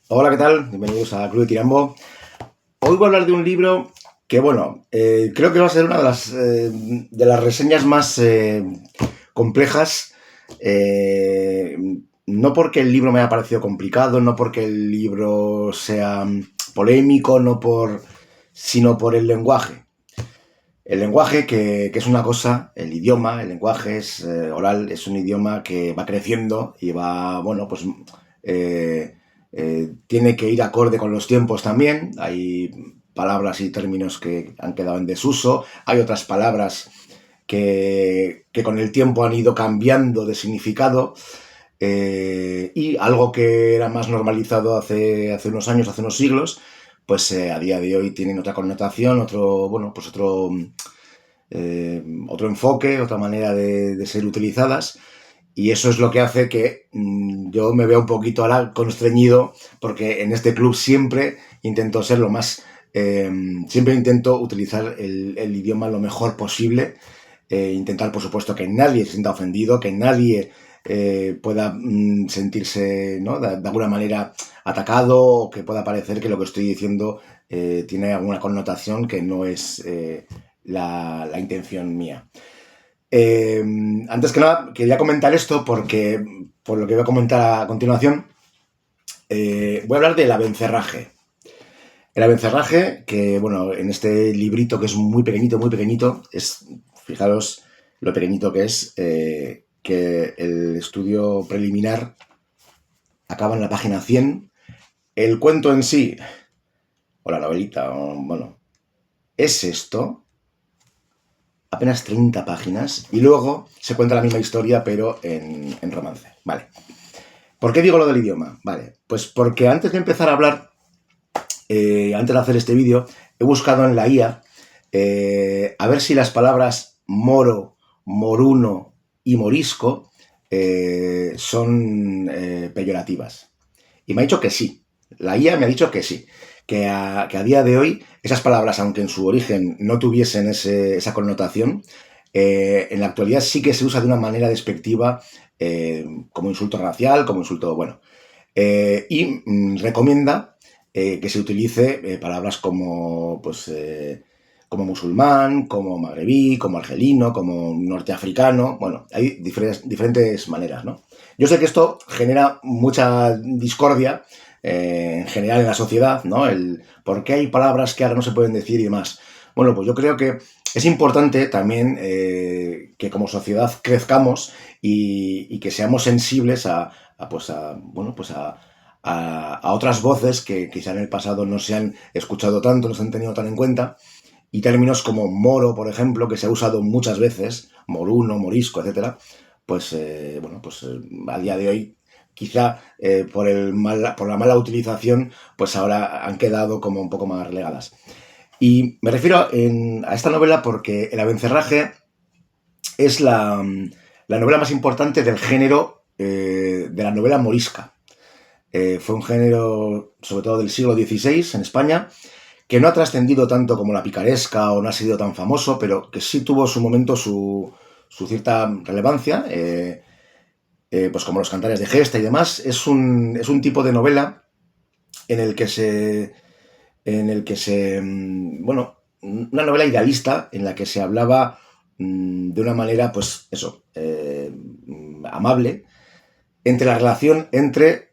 Hola, ¿qué tal? Bienvenidos a Club de Tirambo. Hoy voy a hablar de un libro que, bueno, creo que va a ser una de las reseñas más complejas. eh, no porque el libro me haya parecido complicado, no porque el libro sea polémico, sino por el lenguaje. El lenguaje, que es una cosa, el idioma, el lenguaje es oral, es un idioma que va creciendo y va, bueno, pues tiene que ir acorde con los tiempos también. Hay palabras y términos que han quedado en desuso, hay otras palabras que con el tiempo han ido cambiando de significado. Y algo que era más normalizado hace unos años, hace unos siglos, pues a día de hoy tienen otra connotación, otro enfoque, otra manera de ser utilizadas. Y eso es lo que hace que yo me vea un poquito ahora constreñido, porque en este club siempre intento ser lo más... siempre intento utilizar el idioma lo mejor posible. Intentar, por supuesto, que nadie se sienta ofendido, que nadie pueda sentirse, ¿no?, de alguna manera atacado, o que pueda parecer que lo que estoy diciendo tiene alguna connotación que no es la intención mía. Eh, Antes que nada, quería comentar esto porque, por lo que voy a comentar a continuación, voy a hablar del abencerraje. El abencerraje, que bueno, en este librito que es muy pequeñito, fijaros lo pequeñito que el estudio preliminar acaba en la página 100. El cuento en sí, o la novelita, bueno, es esto, apenas 30 páginas, y luego se cuenta la misma historia, pero en romance. Vale. ¿Por qué digo lo del idioma? Vale, pues porque antes de empezar a hablar, antes de hacer este vídeo, he buscado en la IA a ver si las palabras moro, moruno y morisco son peyorativas. Y me ha dicho que sí. La IA me ha dicho que sí. Que a día de hoy esas palabras, aunque en su origen no tuviesen esa connotación, en la actualidad sí que se usa de una manera despectiva, como insulto racial, como insulto, bueno. Y recomienda que se utilice palabras como, pues, como musulmán, como magrebí, como argelino, como norteafricano. Bueno, hay diferentes maneras, ¿no? Yo sé que esto genera mucha discordia en general en la sociedad, ¿no? El por qué hay palabras que ahora no se pueden decir y demás. Bueno, pues yo creo que es importante también que como sociedad crezcamos y que seamos sensibles a otras voces que quizá en el pasado no se han escuchado tanto, no se han tenido tan en cuenta, y términos como moro, por ejemplo, que se ha usado muchas veces, moruno, morisco, etcétera, pues a día de hoy, quizá por la mala utilización, pues ahora han quedado como un poco más relegadas. Y me refiero a esta novela porque El abencerraje es la novela más importante del género de la novela morisca. Fue un género, sobre todo del siglo XVI en España, que no ha trascendido tanto como la picaresca o no ha sido tan famoso, pero que sí tuvo su momento, su cierta relevancia, pues como los cantares de gesta y demás. Es un tipo de novela en el que bueno, una novela idealista en la que se hablaba de una manera, pues eso, amable, entre la relación entre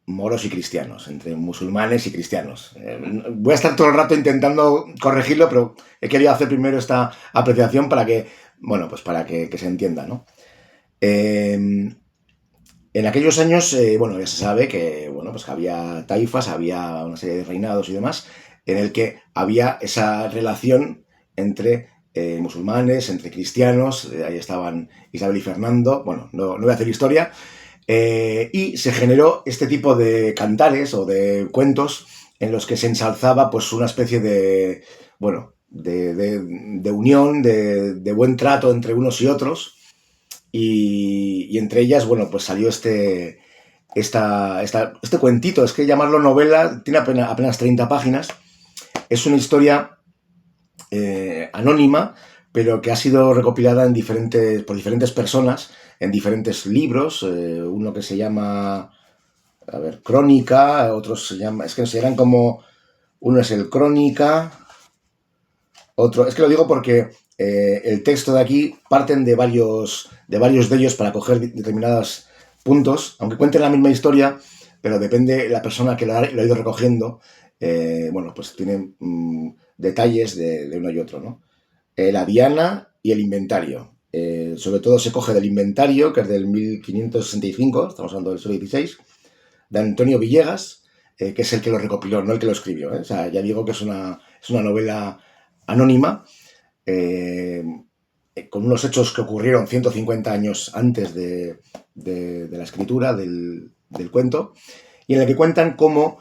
moros y cristianos, entre musulmanes y cristianos. Voy a estar todo el rato intentando corregirlo, pero he querido hacer primero esta apreciación para que, bueno, pues para que se entienda, ¿no? En aquellos años, bueno, ya se sabe que, bueno, pues que había taifas, había una serie de reinados y demás, en el que había esa relación entre musulmanes, entre cristianos. Ahí estaban Isabel y Fernando, bueno, no voy a hacer historia. Y se generó este tipo de cantares o de cuentos en los que se ensalzaba, pues, una especie de, bueno, de unión, de buen trato entre unos y otros. Y entre ellas, bueno, pues salió este cuentito. Es que llamarlo novela, tiene apenas 30 páginas. Es una historia anónima, pero que ha sido recopilada por diferentes personas en diferentes libros. Uno que se llama a ver, Crónica, otros se llaman, es que serán como, uno es el Crónica, otro, es que lo digo porque el texto de aquí parten de varios de ellos para coger determinados puntos, aunque cuenten la misma historia, pero depende la persona que lo ha ido recogiendo, bueno, pues tienen detalles de uno y otro, ¿no? La diana y el inventario. Sobre todo se coge del inventario, que es del 1565, estamos hablando del siglo XVI, de Antonio Villegas, que es el que lo recopiló, no el que lo escribió. O sea, ya digo que es una novela anónima, eh, con unos hechos que ocurrieron 150 años antes de la escritura del cuento, y en el que cuentan cómo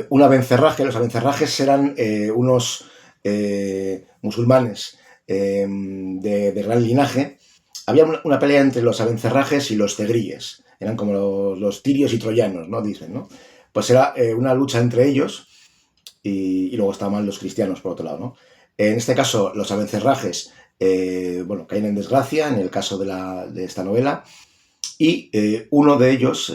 un abencerraje, los abencerrajes eran unos musulmanes de gran linaje. Había una pelea entre los abencerrajes y los tegríes, eran como los tirios y troyanos, ¿no? Dicen, ¿no? Pues era una lucha entre ellos y luego estaban los cristianos por otro lado, ¿no? En este caso, los abencerrajes, bueno, caen en desgracia en el caso de esta novela, y uno de ellos,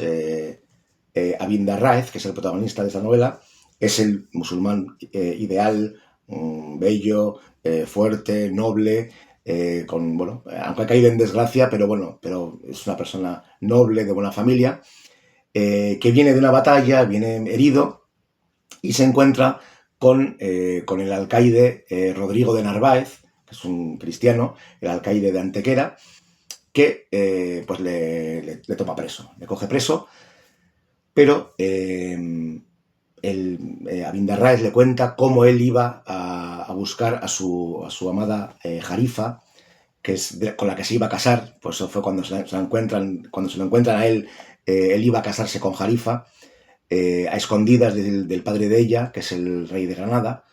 Abindarraez, que es el protagonista de esta novela, es el musulmán ideal, bello, fuerte, noble, bueno, aunque ha caído en desgracia, pero bueno, pero es una persona noble, de buena familia, que viene de una batalla, viene herido y se encuentra con el alcaide Rodrigo de Narváez, que es un cristiano, el alcaide de Antequera, que pues le toma preso, le coge preso, pero Abindarráez le cuenta cómo él iba a buscar a su amada Jarifa, que es con la que se iba a casar. Pues eso fue cuando cuando se lo encuentran a él, él iba a casarse con Jarifa, a escondidas del padre de ella, que es el rey de Granada,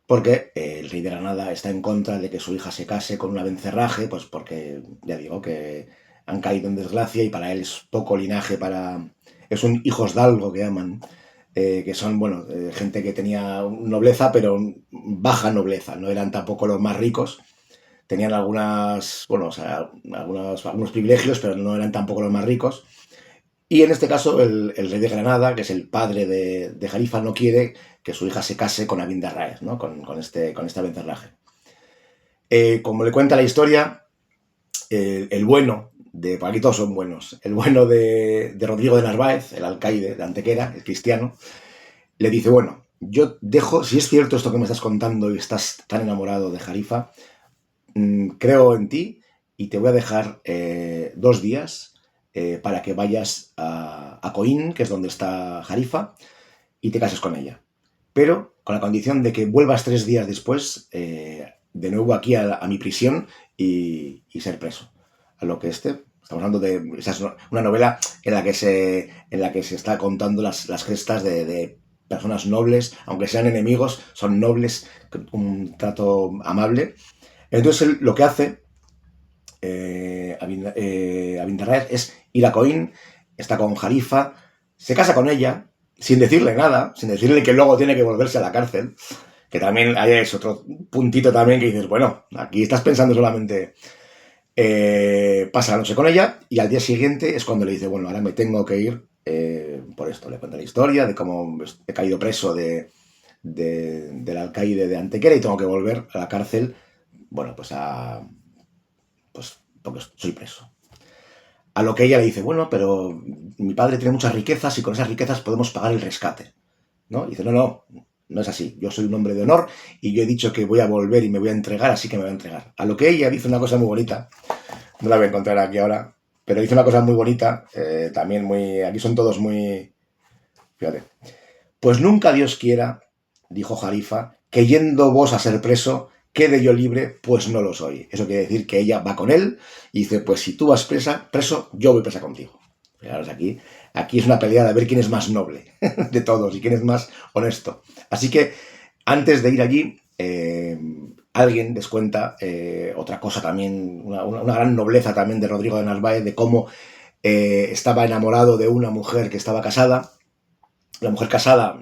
porque el rey de Granada está en contra de que su hija se case con un abencerraje, pues porque, ya digo, que han caído en desgracia y para él es poco linaje para... Es un hijos d'algo que llaman, que son, bueno, gente que tenía nobleza, pero baja nobleza, no eran tampoco los más ricos, tenían algunas, bueno, o sea, algunos privilegios, pero no eran tampoco los más ricos. Y en este caso, el rey de Granada, que es el padre de Jalifa, no quiere que su hija se case con Abindarráez, ¿no? Con este abencerraje. Como le cuenta la historia, el bueno porque aquí todos son buenos, el bueno de Rodrigo de Narváez, el alcaide de Antequera, el cristiano, le dice, bueno, yo dejo, si es cierto esto que me estás contando y estás tan enamorado de Jalifa, creo en ti y te voy a dejar 2 días para que vayas a Coín, que es donde está Jarifa, y te cases con ella. Pero con la condición de que vuelvas 3 días después, de nuevo aquí a mi prisión y ser preso. A lo que estamos hablando de... Esa es una novela en la que se está contando las gestas de personas nobles, aunque sean enemigos, son nobles, un trato amable. Entonces él lo que hace, Abindarráez, es ir a Coín, está con Jalifa, se casa con ella, sin decirle nada, sin decirle que luego tiene que volverse a la cárcel, que también ahí es otro puntito también que dices, bueno, aquí estás pensando solamente, pasa la noche con ella y al día siguiente es cuando le dice, bueno, ahora me tengo que ir por esto. Le cuenta la historia de cómo he caído preso del alcaide de Antequera y tengo que volver a la cárcel, bueno, pues porque soy preso. A lo que ella le dice, bueno, pero mi padre tiene muchas riquezas y con esas riquezas podemos pagar el rescate, ¿no? Y dice, no, no es así. Yo soy un hombre de honor y yo he dicho que voy a volver y me voy a entregar, así que me voy a entregar. A lo que ella dice una cosa muy bonita, no la voy a encontrar aquí ahora, pero dice una cosa muy bonita, también muy... Aquí son todos muy... Fíjate. Pues nunca Dios quiera, dijo Jalifa, que yendo vos a ser preso, quede yo libre, pues no lo soy. Eso quiere decir que ella va con él y dice, pues si tú vas preso, yo voy presa contigo. Fijaros, aquí es una pelea de ver quién es más noble de todos y quién es más honesto. Así que antes de ir allí, alguien les cuenta otra cosa también, una gran nobleza también de Rodrigo de Narváez, de cómo estaba enamorado de una mujer que estaba casada. La mujer casada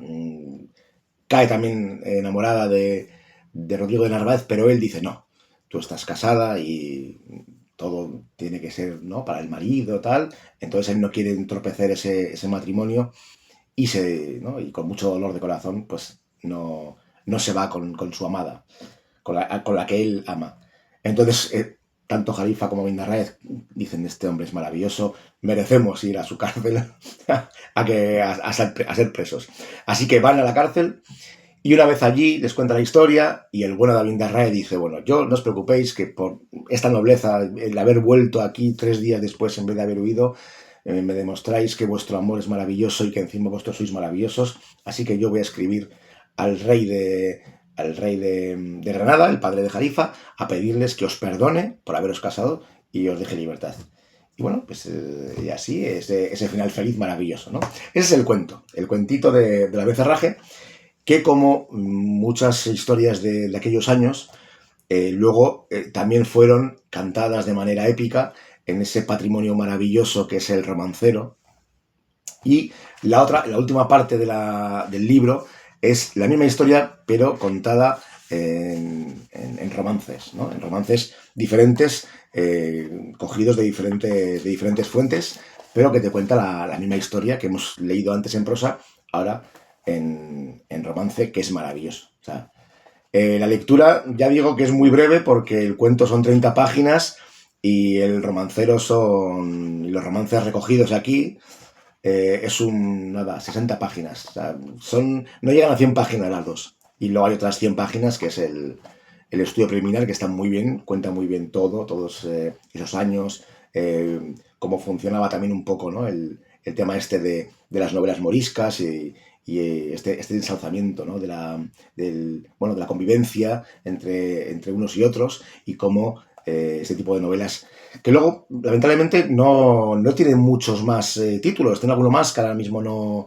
cae también enamorada de Rodrigo de Narváez, pero él dice, no, tú estás casada y todo tiene que ser, ¿no?, para el marido, tal. Entonces él no quiere entorpecer ese matrimonio ¿no?, y con mucho dolor de corazón, pues no se va con su amada, con la que él ama. Entonces, tanto Jalifa como Bin Narváez dicen: este hombre es maravilloso, merecemos ir a su cárcel a ser presos. Así que van a la cárcel y una vez allí les cuenta la historia y el bueno de David Narváez dice: bueno, no os preocupéis que por esta nobleza, el haber vuelto aquí 3 días después en vez de haber huido, me demostráis que vuestro amor es maravilloso y que encima vosotros sois maravillosos, así que yo voy a escribir al rey de Granada, el padre de Jalifa, a pedirles que os perdone por haberos casado y os deje libertad. Y bueno, pues y así, ese final feliz maravilloso, ¿no? Ese es el cuento, el cuentito del abencerraje, que como muchas historias de aquellos años, luego también fueron cantadas de manera épica en ese patrimonio maravilloso que es el romancero. Y la última parte del libro es la misma historia, pero contada en romances, ¿no? En romances diferentes, cogidos de diferentes fuentes, pero que te cuenta la misma historia que hemos leído antes en prosa, ahora en romance, que es maravilloso. O sea, la lectura, ya digo que es muy breve porque el cuento son 30 páginas y el romancero y los romances recogidos aquí nada, 60 páginas. O sea, no llegan a 100 páginas las dos. Y luego hay otras 100 páginas que es el estudio preliminar, que está muy bien, cuenta muy bien todos esos años, cómo funcionaba también un poco, ¿no?, el tema este de las novelas moriscas y este ensalzamiento, ¿no?, de la convivencia entre unos y otros, y cómo este tipo de novelas, que luego lamentablemente no tienen muchos más títulos, tiene alguno más que ahora mismo no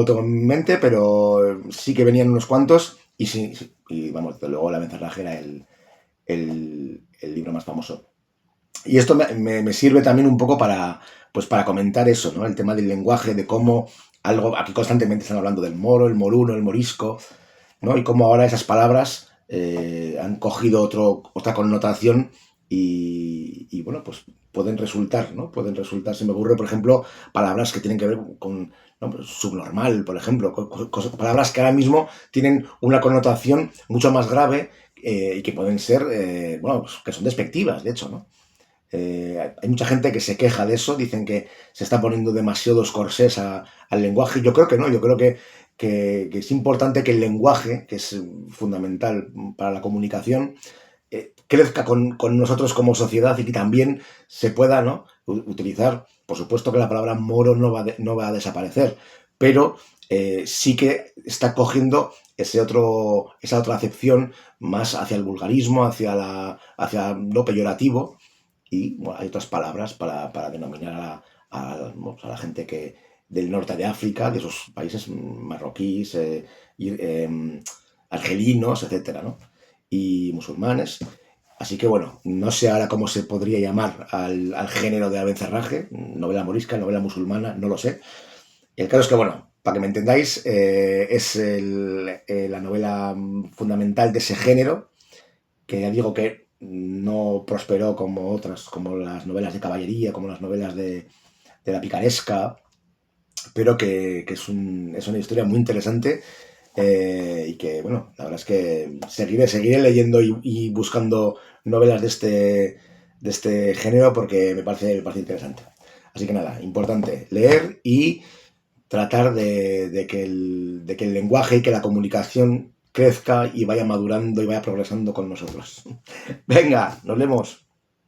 tengo en mente, pero sí que venían unos cuantos, y sí, y vamos, luego La Abencerraje era el libro más famoso. Y esto me sirve también un poco para comentar eso, ¿no?, el tema del lenguaje, de cómo aquí constantemente están hablando del moro, el moruno, el morisco, ¿no?, y cómo ahora esas palabras han cogido otra connotación y bueno, pues pueden resultar, ¿no? Pueden resultar, se me ocurre, por ejemplo, palabras que tienen que ver con, ¿no?, pues subnormal, por ejemplo, palabras que ahora mismo tienen una connotación mucho más grave, y que pueden ser, bueno, pues que son despectivas, de hecho, ¿no? Hay mucha gente que se queja de eso, dicen que se está poniendo demasiados corsés al lenguaje. Yo creo que no, yo creo que es importante que el lenguaje, que es fundamental para la comunicación, crezca con nosotros como sociedad y que también se pueda, ¿no?, utilizar. Por supuesto que la palabra moro no va a desaparecer, pero sí que está cogiendo esa otra acepción más hacia el vulgarismo, hacia lo peyorativo. Y bueno, hay otras palabras para denominar a la gente del norte de África, de esos países marroquíes, argelinos, etcétera, ¿no?, y musulmanes. Así que bueno, no sé ahora cómo se podría llamar al género de abencerraje, novela morisca, novela musulmana, no lo sé. El caso es que, bueno, para que me entendáis, es la novela fundamental de ese género, que ya digo que no prosperó como otras, como las novelas de caballería, como las novelas de la picaresca, pero que es una historia muy interesante, y que, bueno, la verdad es que seguiré leyendo y buscando novelas de este género porque me parece interesante. Así que nada, importante leer y tratar de que el lenguaje y que la comunicación crezca y vaya madurando y vaya progresando con nosotros. Venga, nos vemos.